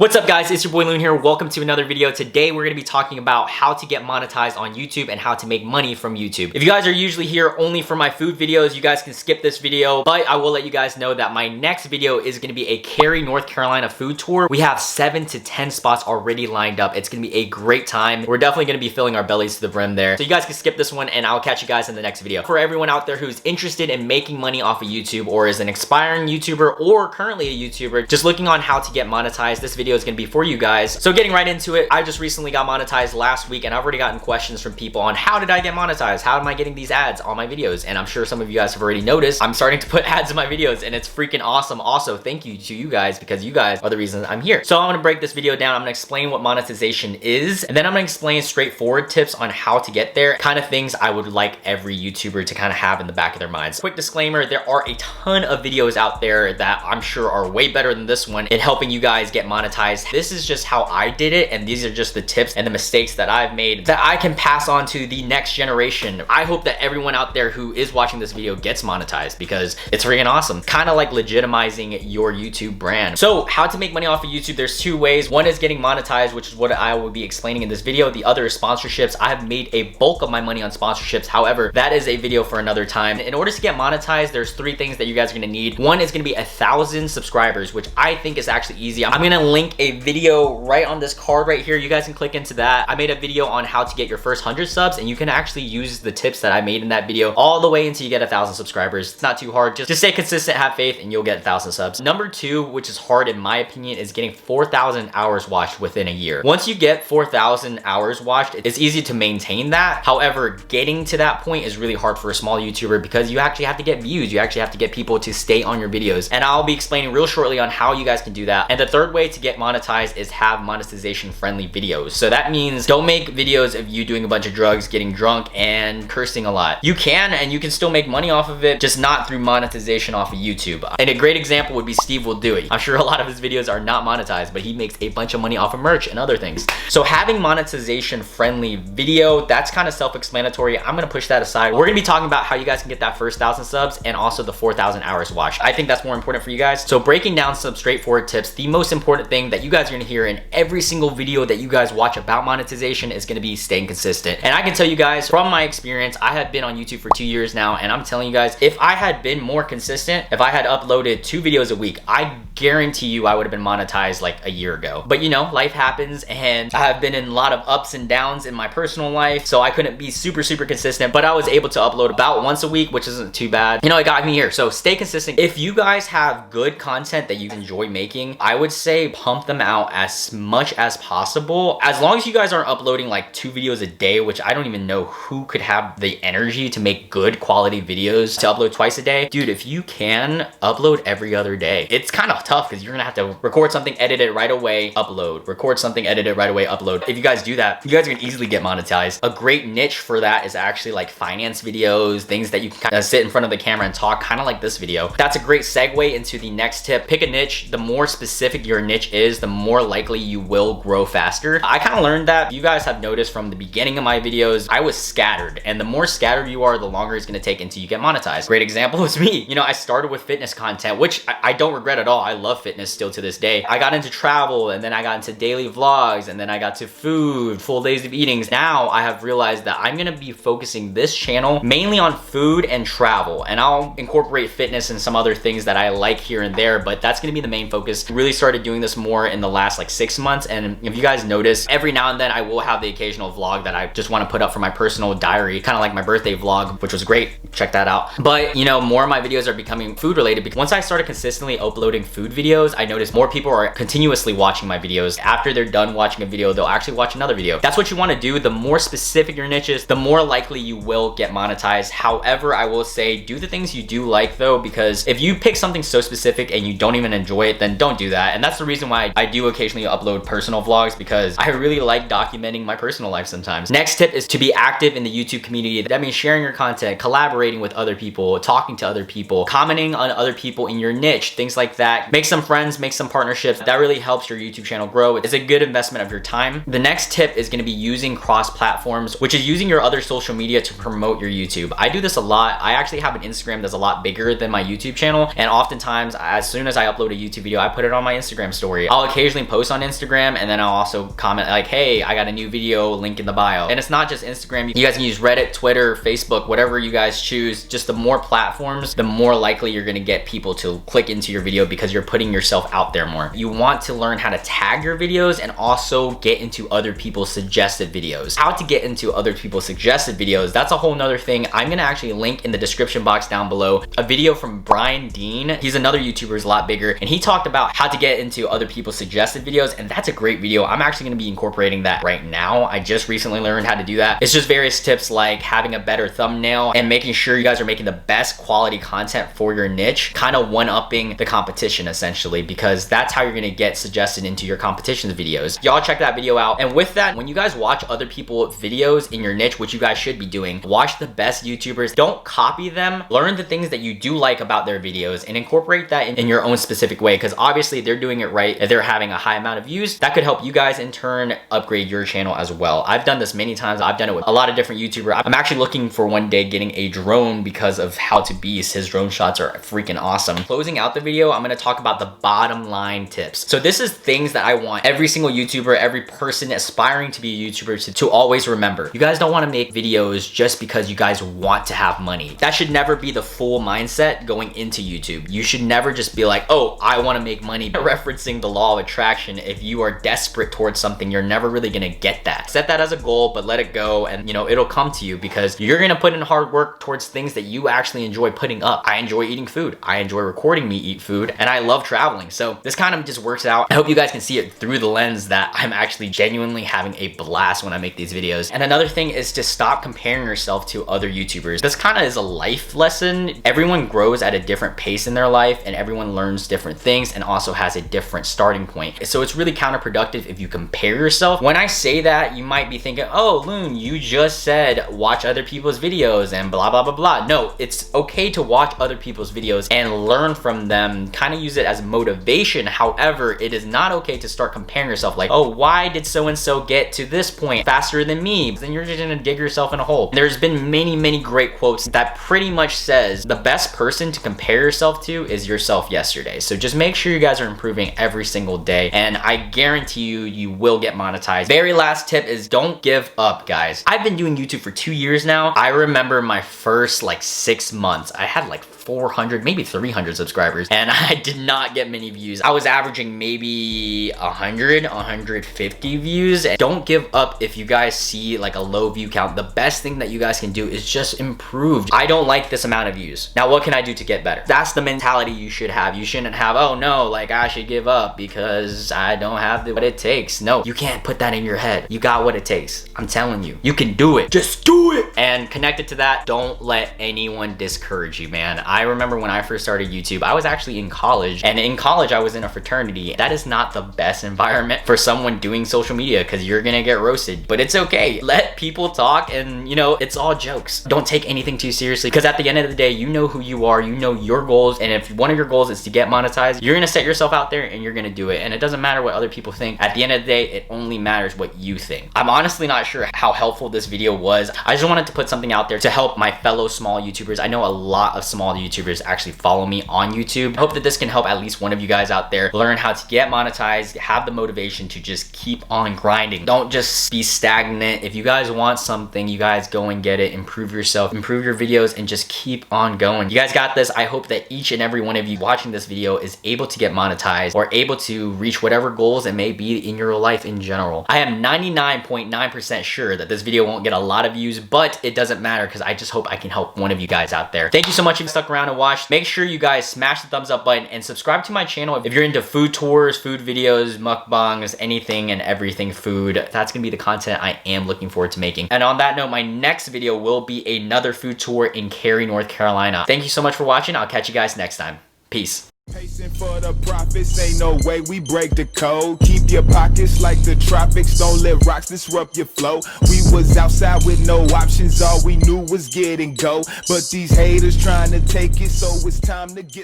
What's up guys, it's your boy Loon here. Welcome to another video. Today we're going to be talking about how to get monetized on YouTube and how to make money from YouTube. If you guys are usually here only for my food videos, you guys can skip this video, but I will let you guys know that my next video is going to be a Cary, North Carolina food tour. We have 7 to 10 spots already lined up. It's going to be a great time. We're definitely going to be filling our bellies to the brim there. So you guys can skip this one and I'll catch you guys in the next video. For everyone out there who's interested in making money off of YouTube or is an aspiring YouTuber or currently a YouTuber, just looking on how to get monetized, this video is going to be for you guys. So getting right into it, I just recently got monetized last week and I've already gotten questions from people on how did I get monetized? How am I getting these ads on my videos? And I'm sure some of you guys have already noticed I'm starting to put ads in my videos and it's freaking awesome. Also, thank you to you guys because you guys are the reason I'm here. So I'm going to break this video down. I'm going to explain what monetization is and then I'm going to explain straightforward tips on how to get there, kind of things I would like every YouTuber to kind of have in the back of their minds. Quick disclaimer, there are a ton of videos out there that I'm sure are way better than this one in helping you guys get monetized. This is just how I did it, and these are just the tips and the mistakes that I've made that I can pass on to the next generation. I hope that everyone out there who is watching this video gets monetized because it's freaking awesome. Kind of like legitimizing your YouTube brand. So how to make money off of YouTube, there's two ways. One is getting monetized, which is what I will be explaining in this video. The other is sponsorships. I have made a bulk of my money on sponsorships. However, that is a video for another time. In order to get monetized, there's 3 things that you guys are going to need. One is going to be 1,000 subscribers, which I think is actually easy. I'm going to link a video right on this card right here. You guys can click into that. I made a video on how to get your first 100 subs and you can actually use the tips that I made in that video all the way until you get 1,000 subscribers. It's not too hard. Just stay consistent, have faith, and you'll get 1,000 subs. Number 2, which is hard in my opinion, is getting 4,000 hours watched within a year. Once you get 4,000 hours watched, it's easy to maintain that. However, getting to that point is really hard for a small YouTuber because you actually have to get views. You actually have to get people to stay on your videos. And I'll be explaining real shortly on how you guys can do that. And the third way to get monetized is have monetization friendly videos. So that means don't make videos of you doing a bunch of drugs, getting drunk, and cursing a lot. You can, and you can still make money off of it, just not through monetization off of YouTube. And a great example would be Steve Will Do It. I'm sure a lot of his videos are not monetized, but he makes a bunch of money off of merch and other things. So having monetization friendly video, that's kind of self-explanatory. I'm gonna push that aside. We're gonna be talking about how you guys can get that first 1,000 subs and also the 4,000 hours watched. I think that's more important for you guys. So breaking down some straightforward tips, the most important thing that you guys are gonna hear in every single video that you guys watch about monetization is gonna be staying consistent. And I can tell you guys from my experience, I have been on YouTube for 2 years now, and I'm telling you guys, if I had been more consistent, if I had uploaded 2 videos a week, I guarantee you I would have been monetized like a year ago. But you know, life happens and I have been in a lot of ups and downs in my personal life, so I couldn't be super consistent, but I was able to upload about once a week, which isn't too bad. You know, it got me here. So stay consistent. If you guys have good content that you enjoy making, I would say pump them out as much as possible. As long as you guys aren't uploading like 2 videos a day, which I don't even know who could have the energy to make good quality videos to upload twice a day. Dude, if you can upload every other day, it's kind of tough because you're gonna have to record something, edit it right away, upload, record something, edit it right away, upload. If you guys do that, you guys are gonna easily get monetized. A great niche for that is actually like finance videos, things that you can kind of sit in front of the camera and talk, kind of like this video. That's a great segue into the next tip. Pick a niche. The more specific your niche is, the more likely you will grow faster. I kind of learned that. You guys have noticed from the beginning of my videos, I was scattered, and the more scattered you are, the longer it's gonna take until you get monetized. Great example is me. You know, I started with fitness content, which I don't regret at all. I love fitness still to this day. I got into travel, and then I got into daily vlogs, and then I got to food, full days of eatings. Now I have realized that I'm gonna be focusing this channel mainly on food and travel, and I'll incorporate fitness and some other things that I like here and there, but that's gonna be the main focus. Really started doing this more in the last like 6 months, and if you guys notice, every now and then I will have the occasional vlog that I just want to put up for my personal diary, kind of like my birthday vlog, which was great. Check that out. But you know, more of my videos are becoming food related because once I started consistently uploading food videos, I noticed more people are continuously watching my videos. After they're done watching a video, they'll actually watch another video. That's what you want to do. The more specific your niche is, the more likely you will get monetized. However, I will say do the things you do like though, because if you pick something so specific and you don't even enjoy it, then don't do that. And that's the reason why I do occasionally upload personal vlogs, because I really like documenting my personal life sometimes. Next tip is to be active in the YouTube community. That means sharing your content, collaborating with other people, talking to other people, commenting on other people in your niche, things like that. Make some friends, make some partnerships. That really helps your YouTube channel grow. It's a good investment of your time. The next tip is going to be using cross platforms, which is using your other social media to promote your YouTube. I do this a lot. I actually have an Instagram that's a lot bigger than my YouTube channel, and oftentimes as soon as I upload a YouTube video, I put it on my Instagram story. I'll occasionally post on Instagram, and then I'll also comment like, hey, I got a new video, link in the bio. And it's not just Instagram. You guys can use Reddit, Twitter, Facebook, whatever you guys choose. Just the more platforms, the more likely you're gonna get people to click into your video because you're putting yourself out there more. You want to learn how to tag your videos and also get into other people's suggested videos. How to get into other people's suggested videos, that's a whole nother thing. I'm gonna actually link in the description box down below a video from Brian Dean. He's another YouTuber, who's a lot bigger, and he talked about how to get into other people's suggested videos, and that's a great video. I'm actually gonna be incorporating that right now. I just recently learned how to do that. It's just various tips like having a better thumbnail and making sure you guys are making the best quality content for your niche, kind of one-upping the competition essentially, because that's how you're gonna get suggested into your competition's videos. Y'all check that video out. And with that, when you guys watch other people's videos in your niche, which you guys should be doing, watch the best YouTubers. Don't copy them. Learn the things that you do like about their videos and incorporate that in your own specific way, because obviously they're doing it right. If they're having a high amount of views, that could help you guys in turn upgrade your channel as well. I've done this many times. I've done it with a lot of different YouTubers. I'm actually looking for one day getting a drone because of How to Beast. His drone shots are freaking awesome. Closing out the video, I'm gonna talk about the bottom line tips. So this is things that I want every single YouTuber, every person aspiring to be a YouTuber to always remember. You guys don't want to make videos just because you guys want to have money. That should never be the full mindset going into YouTube. You should never just be like, oh, I want to make money. Referencing the law of attraction, if you are desperate towards something, you're never really gonna get that. Set that as a goal, but let it go, and you know, it'll come to you because you're gonna put in hard work towards things that you actually enjoy putting up. I enjoy eating food. I enjoy recording me eat food, and I love traveling. So this kind of just works out. I hope you guys can see it through the lens that I'm actually genuinely having a blast when I make these videos. And another thing is to stop comparing yourself to other YouTubers. This kind of is a life lesson. Everyone grows at a different pace in their life, and everyone learns different things and also has a different starting point. So it's really counterproductive if you compare yourself. When I say that, you might be thinking, oh, Loon, you just said watch other people's videos and blah, blah, blah, blah. No, it's okay to watch other people's videos and learn from them, kind of use it as motivation. However, it is not okay to start comparing yourself like, oh, why did so-and-so get to this point faster than me? Then you're just gonna dig yourself in a hole. There's been many great quotes that pretty much says the best person to compare yourself to is yourself yesterday. So just make sure you guys are improving every single day, and I guarantee you, you will get monetized. Very last tip is don't give up, guys. I've been doing YouTube for 2 years now. I remember my first like 6 months, I had like 400, maybe 300 subscribers, and I did not get many views. I was averaging maybe 100, 150 views. And don't give up if you guys see like a low view count. The best thing that you guys can do is just improve. I don't like this amount of views. Now, what can I do to get better? That's the mentality you should have. You shouldn't have, oh no, like I should give up because I don't have what it takes. No, you can't put that in your head. You got what it takes. I'm telling you, you can do it. Just do it. And connected to that, don't let anyone discourage you, man. I remember when I first started YouTube, I was actually in college, and in college I was in a fraternity. That is not the best environment for someone doing social media because you're gonna get roasted, but it's okay. Let people talk, and you know, it's all jokes. Don't take anything too seriously, because at the end of the day, you know who you are, you know your goals, and if one of your goals is to get monetized, you're gonna set yourself out there and you're gonna do it, and it doesn't matter what other people think. At the end of the day, it only matters what you think. I'm honestly not sure how helpful this video was. I just wanted to put something out there to help my fellow small YouTubers. I know a lot of small YouTubers actually follow me on YouTube. I hope that this can help at least one of you guys out there learn how to get monetized, have the motivation to just keep on grinding. Don't just be stagnant. If you guys want something, you guys go and get it. Improve yourself, improve your videos, and just keep on going. You guys got this. I hope that each and every one of you watching this video is able to get monetized or able to reach whatever goals it may be in your life in general. I am 99.9% sure that this video won't get a lot of views, but it doesn't matter because I just hope I can help one of you guys out there. Thank you so much if you stuck around and watched. Make sure you guys smash the thumbs up button and subscribe to my channel if you're into food tours, food videos, mukbangs, anything and everything food. That's gonna be the content I am looking forward to making. And on that note, my next video will be another food tour in Cary, North Carolina. Thank you so much for watching. I'll catch you guys next time. Peace. Pacing for the profits, ain't no way we break the code. Keep your pockets like the tropics, don't let rocks disrupt your flow. We was outside with no options, all we knew was get and go. But these haters trying to take it, so it's time to get